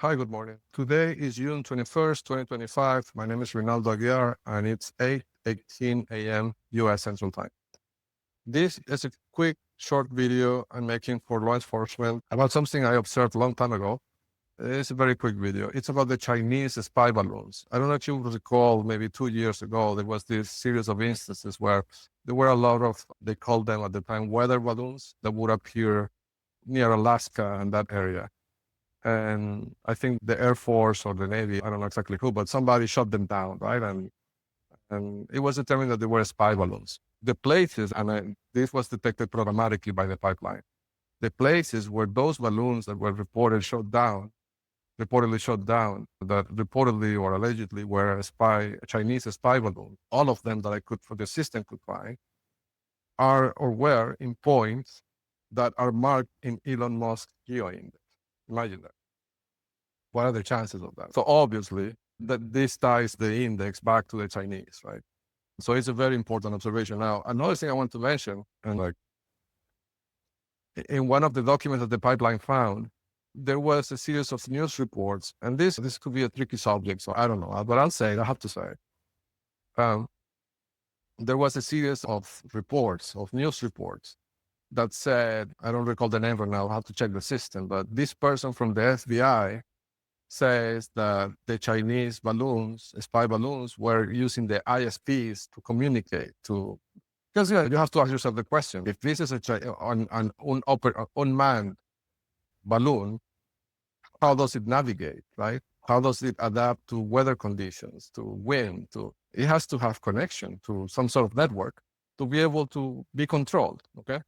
Hi, good morning. Today is June 21st, 2025. My name is Rinaldo Aguiar, and it's 8:18 a.m. U.S. Central Time. This is a quick, short video I'm making for law enforcement about something I observed a long time ago. It's a very quick video. It's about the Chinese spy balloons. I don't know if you recall, maybe 2 years ago, there was this series of instances where there were a lot of, they called them at the time, weather balloons that would appear near Alaska and that area. And I think the Air Force or the Navy, I don't know exactly who, but somebody shot them down, right? And it was determined that they were spy balloons. The places, this was detected programmatically by the pipeline, the places where those balloons that were reportedly shot down, that reportedly or allegedly were a Chinese spy balloon, all of them that the system could find, are or were in points that are marked in Elon Musk's geo-index. Imagine that. What are the chances of that? So obviously, that this ties the index back to the Chinese, right? So it's a very important observation. Now, another thing I want to mention, and in one of the documents that the pipeline found, there was a series of news reports, and this could be a tricky subject, so I don't know, but I have to say, there was a series of news reports that said, I don't recall the name right now, I have to check the system, but this person from the FBI says that the Chinese spy balloons, were using the ISPs to communicate to, because you have to ask yourself the question, if this is an unmanned balloon, how does it navigate, right? How does it adapt to weather conditions, to wind, it has to have connection to some sort of network to be able to be controlled, okay?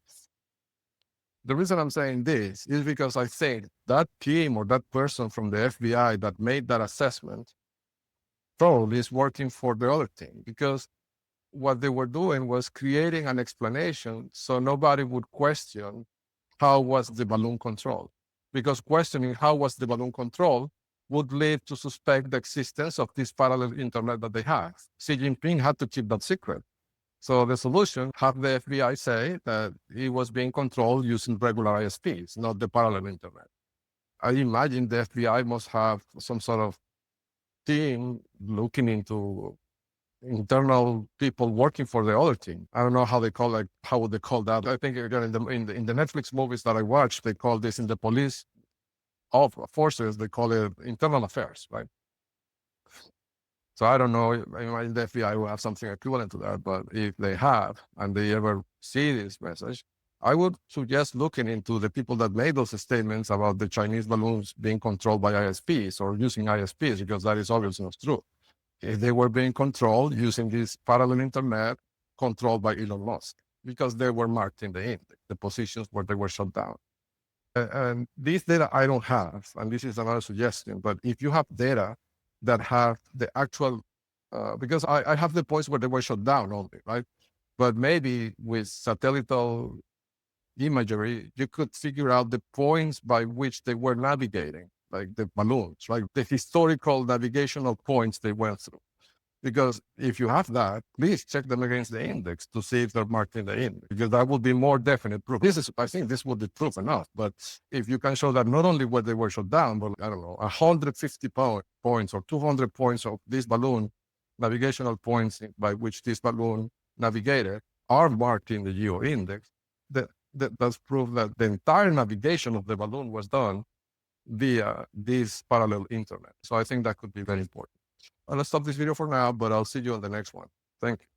The reason I'm saying this is because I think that team or that person from the FBI that made that assessment probably is working for the other team, because what they were doing was creating an explanation so nobody would question how was the balloon controlled. Because questioning how was the balloon controlled would lead to suspect the existence of this parallel internet that they have. Xi Jinping had to keep that secret. So the solution, have the FBI say that it was being controlled using regular ISPs, not the parallel internet. I imagine the FBI must have some sort of team looking into internal people working for the other team. I don't know how how would they call that? I think again, in the Netflix movies that I watched, they call this, in the police forces, they call it internal affairs, right? So I don't know, I imagine the FBI will have something equivalent to that, but if they have, and they ever see this message, I would suggest looking into the people that made those statements about the Chinese balloons being controlled by ISPs or using ISPs, because that is obviously not true. If they were being controlled using this parallel internet controlled by Elon Musk, because they were marked in the index, the positions where they were shut down. And this data I don't have, and this is another suggestion, but if you have data that have the actual, because I have the points where they were shut down only, right? But maybe with satellite imagery, you could figure out the points by which they were navigating, like the balloons, right? The historical navigational points they went through. Because if you have that, please check them against the index to see if they're marked in the index, because that would be more definite proof. I think this would be proof enough. But if you can show that not only where they were shut down, but I don't know, 150 points or 200 points of this balloon, navigational points by which this balloon navigated, are marked in the geo index, that's proof that the entire navigation of the balloon was done via this parallel internet. So I think that could be very important. Let's stop this video for now, but I'll see you on the next one. Thank you.